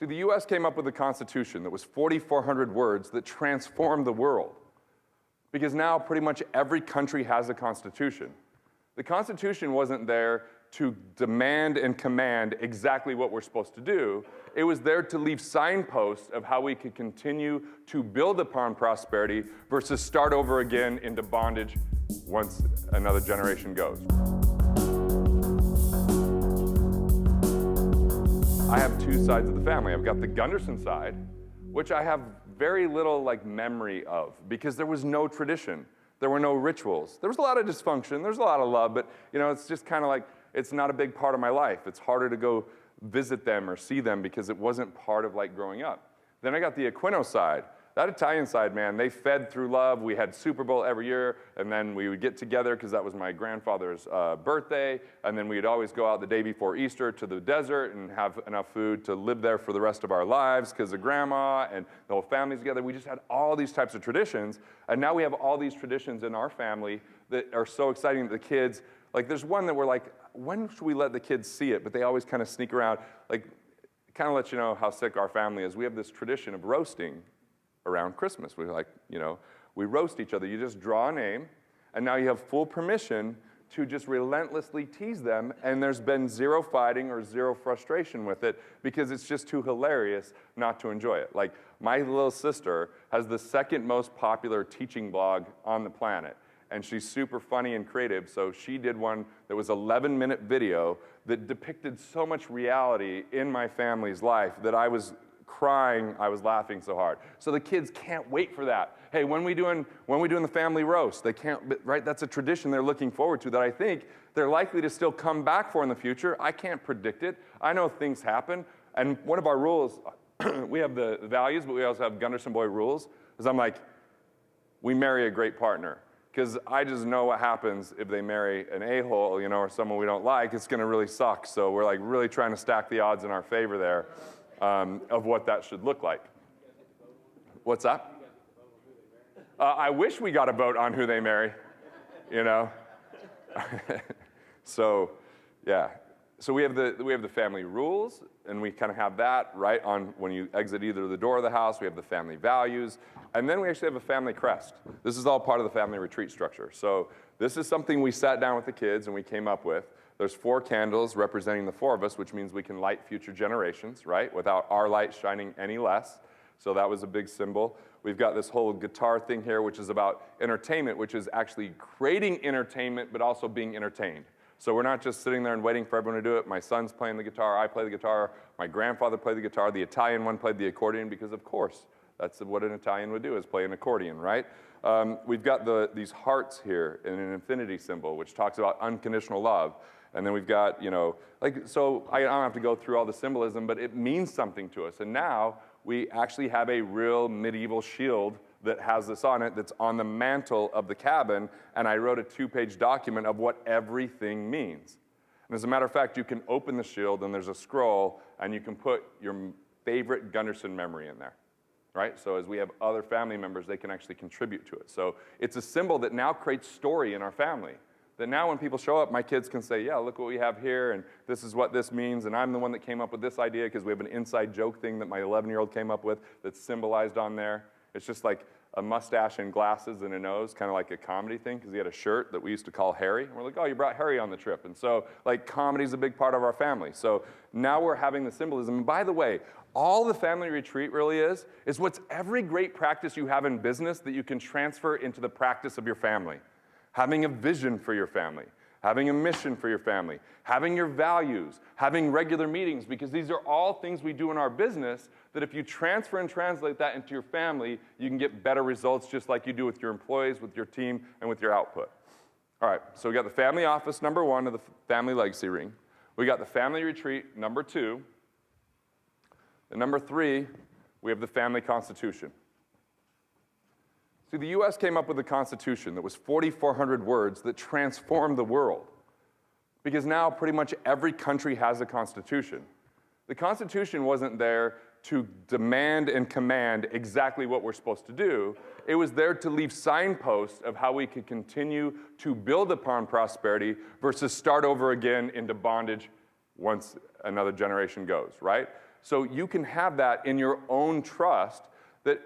See, the US came up with a constitution that was 4,400 words that transformed the world. Because now pretty much every country has a constitution. The Constitution wasn't there to demand and command exactly what we're supposed to do. It was there to leave signposts of how we could continue to build upon prosperity versus start over again into bondage once another generation goes. I have two sides of the family. I've got the Gunderson side, which I have very little memory of because there was no tradition. There were no rituals. There was a lot of dysfunction. There's a lot of love, but it's just kind of like, it's not a big part of my life. It's harder to go visit them or see them because it wasn't part of growing up. Then I got the Aquino side. That Italian side, man, they fed through love. We had Super Bowl every year, and then we would get together because that was my grandfather's birthday, and then we'd always go out the day before Easter to the desert and have enough food to live there for the rest of our lives because of grandma and the whole family together. We just had all these types of traditions, and now we have all these traditions in our family that are so exciting that the kids, there's one that we're like, when should we let the kids see it? But they always kind of sneak around. Kind of let you know how sick our family is. We have this tradition of roasting around Christmas. We we roast each other. You just draw a name, and now you have full permission to just relentlessly tease them, and there's been zero fighting or zero frustration with it because it's just too hilarious not to enjoy it. My little sister has the second most popular teaching blog on the planet, and she's super funny and creative, so she did one that was 11-minute video that depicted so much reality in my family's life that I was crying, I was laughing so hard. So the kids can't wait for that. Hey, when we doing the family roast? They can't, right? That's a tradition they're looking forward to that I think they're likely to still come back for in the future. I can't predict it. I know things happen. And one of our rules, we have the values, but we also have Gunderson Boy rules, is I'm like, we marry a great partner. Because I just know what happens if they marry an a-hole, or someone we don't like. It's going to really suck. So we're really trying to stack the odds in our favor there. Of what that should look like. What's that? I wish we got a vote on who they marry, So, yeah. So we have the family rules, and we kind of have that right on when you exit either the door of the house. We have the family values, and then we actually have a family crest. This is all part of the family retreat structure. So this is something we sat down with the kids and we came up with. There's 4 candles representing the 4 of us, which means we can light future generations, right? Without our light shining any less. So that was a big symbol. We've got this whole guitar thing here, which is about entertainment, which is actually creating entertainment, but also being entertained. So we're not just sitting there and waiting for everyone to do it. My son's playing the guitar, I play the guitar, my grandfather played the guitar, the Italian one played the accordion, because of course, that's what an Italian would do, is play an accordion, right? We've got these hearts here in an infinity symbol, which talks about unconditional love. And then we've got, so I don't have to go through all the symbolism, but it means something to us. And now we actually have a real medieval shield that has this on it that's on the mantle of the cabin, and I wrote a 2-page document of what everything means. And as a matter of fact, you can open the shield, and there's a scroll, and you can put your favorite Gunderson memory in there, right? So as we have other family members, they can actually contribute to it. So it's a symbol that now creates story in our family. That now when people show up, my kids can say, yeah, look what we have here, and this is what this means, and I'm the one that came up with this idea because we have an inside joke thing that my 11-year-old came up with that's symbolized on there. It's just like a mustache and glasses and a nose, kind of like a comedy thing, because he had a shirt that we used to call Harry. And we're like, oh, you brought Harry on the trip. And so, comedy's a big part of our family. So now we're having the symbolism. And by the way, all the family retreat really is what's every great practice you have in business that you can transfer into the practice of your family. Having a vision for your family, having a mission for your family, having your values, having regular meetings, because these are all things we do in our business that if you transfer and translate that into your family, you can get better results just like you do with your employees, with your team, and with your output. All right, so we got the family office, number 1 of the family legacy ring. We got the family retreat, number 2. And number 3, we have the family constitution. See, the US came up with a constitution that was 4,400 words that transformed the world. Because now pretty much every country has a constitution. The Constitution wasn't there to demand and command exactly what we're supposed to do. It was there to leave signposts of how we could continue to build upon prosperity versus start over again into bondage once another generation goes, right? So you can have that in your own trust. That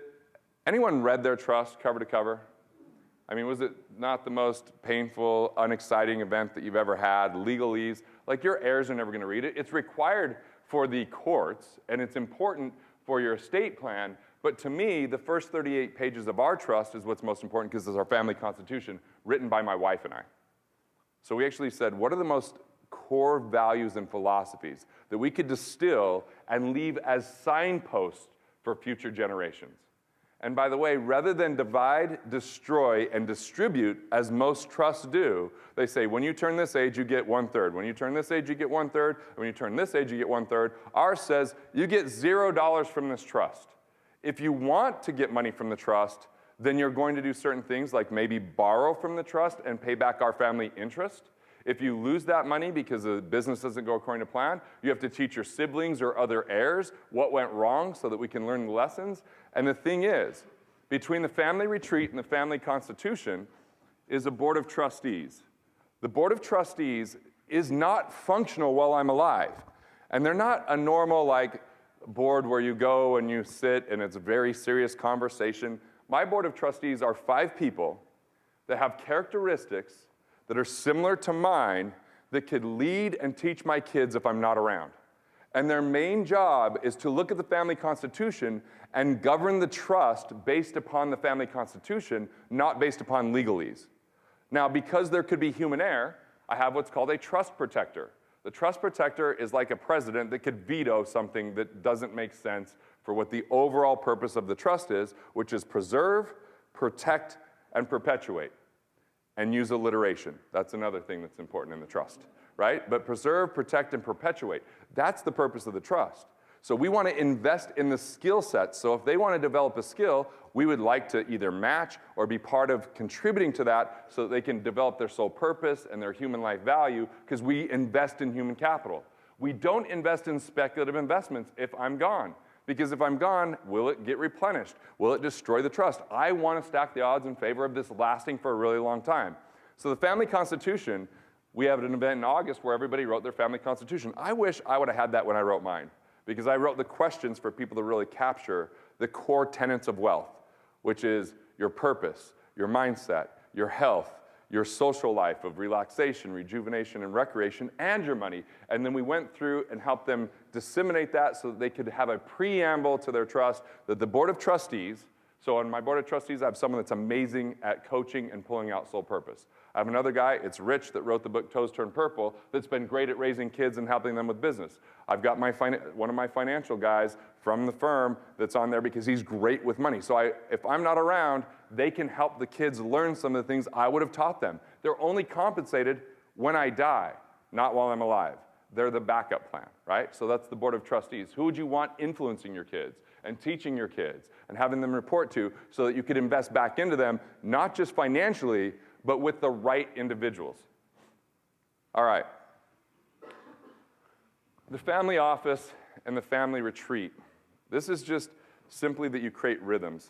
anyone read their trust cover to cover? I mean, was it not the most painful, unexciting event that you've ever had? Legalese, like your heirs are never going to read it. It's required for the courts, and it's important for your estate plan. But to me, the first 38 pages of our trust is what's most important because it's our family constitution written by my wife and I. So we actually said, what are the most core values and philosophies that we could distill and leave as signposts for future generations? And by the way, rather than divide, destroy, and distribute, as most trusts do, they say, when you turn this age, you get 1/3. When you turn this age, you get 1/3. When you turn this age, you get 1/3. Ours says, you get $0 from this trust. If you want to get money from the trust, then you're going to do certain things like maybe borrow from the trust and pay back our family interest. If you lose that money because the business doesn't go according to plan, you have to teach your siblings or other heirs what went wrong so that we can learn the lessons. And the thing is, between the family retreat and the family constitution is a board of trustees. The board of trustees is not functional while I'm alive. And they're not a normal like board where you go and you sit and it's a very serious conversation. My board of trustees are 5 people that have characteristics that are similar to mine that could lead and teach my kids if I'm not around. And their main job is to look at the family constitution and govern the trust based upon the family constitution, not based upon legalese. Now, because there could be human error, I have what's called a trust protector. The trust protector is like a president that could veto something that doesn't make sense for what the overall purpose of the trust is, which is preserve, protect, and perpetuate. And use alliteration. That's another thing that's important in the trust, right? But preserve, protect, and perpetuate. That's the purpose of the trust. So we want to invest in the skill sets. So if they want to develop a skill, we would like to either match or be part of contributing to that so that they can develop their sole purpose and their human life value because we invest in human capital. We don't invest in speculative investments if I'm gone. Because if I'm gone, will it get replenished? Will it destroy the trust? I want to stack the odds in favor of this lasting for a really long time. So the family constitution, we have an event in August where everybody wrote their family constitution. I wish I would have had that when I wrote mine, because I wrote the questions for people to really capture the core tenets of wealth, which is your purpose, your mindset, your health, your social life of relaxation, rejuvenation, and recreation, and your money. And then we went through and helped them disseminate that so that they could have a preamble to their trust that the board of trustees, so on my board of trustees, I have someone that's amazing at coaching and pulling out soul purpose. I have another guy, it's Rich, that wrote the book Toes Turn Purple, that's been great at raising kids and helping them with business. I've got one of my financial guys from the firm that's on there because he's great with money. So if I'm not around, they can help the kids learn some of the things I would have taught them. They're only compensated when I die, not while I'm alive. They're the backup plan, right? So that's the board of trustees. Who would you want influencing your kids and teaching your kids and having them report to so that you could invest back into them, not just financially, but with the right individuals? All right. The family office and the family retreat. This is just simply that you create rhythms.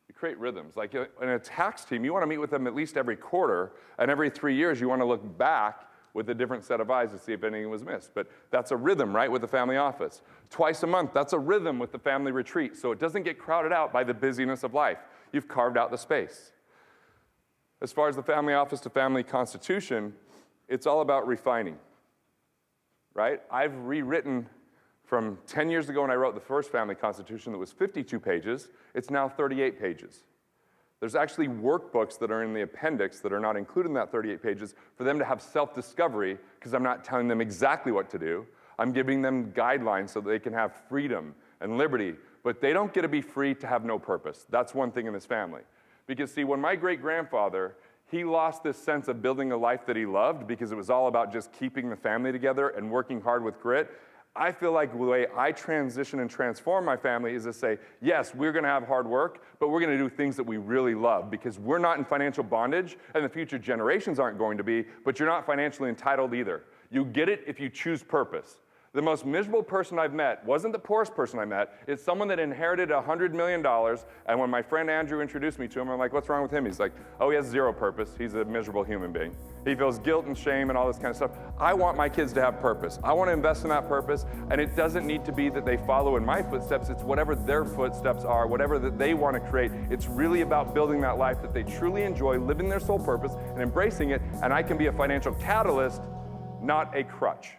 You create rhythms. Like in a tax team, you want to meet with them at least every quarter, and every 3 years you want to look back with a different set of eyes to see if anything was missed. But that's a rhythm, right, with the family office. Twice a month, that's a rhythm with the family retreat, so it doesn't get crowded out by the busyness of life. You've carved out the space. As far as the family office to family constitution, it's all about refining, right? I've rewritten from 10 years ago when I wrote the first family constitution that was 52 pages, it's now 38 pages. There's actually workbooks that are in the appendix that are not included in that 38 pages for them to have self-discovery, because I'm not telling them exactly what to do. I'm giving them guidelines so that they can have freedom and liberty, but they don't get to be free to have no purpose. That's one thing in this family. Because see, when my great-grandfather, he lost this sense of building a life that he loved because it was all about just keeping the family together and working hard with grit. I feel like the way I transition and transform my family is to say, yes, we're going to have hard work, but we're going to do things that we really love because we're not in financial bondage, and the future generations aren't going to be, but you're not financially entitled either. You get it if you choose purpose. The most miserable person I've met wasn't the poorest person I met. It's someone that inherited $100 million, and when my friend Andrew introduced me to him, I'm like, what's wrong with him? He's like, oh, he has zero purpose. He's a miserable human being. He feels guilt and shame and all this kind of stuff. I want my kids to have purpose. I want to invest in that purpose, and it doesn't need to be that they follow in my footsteps. It's whatever their footsteps are, whatever that they want to create. It's really about building that life that they truly enjoy, living their soul purpose, and embracing it, and I can be a financial catalyst, not a crutch.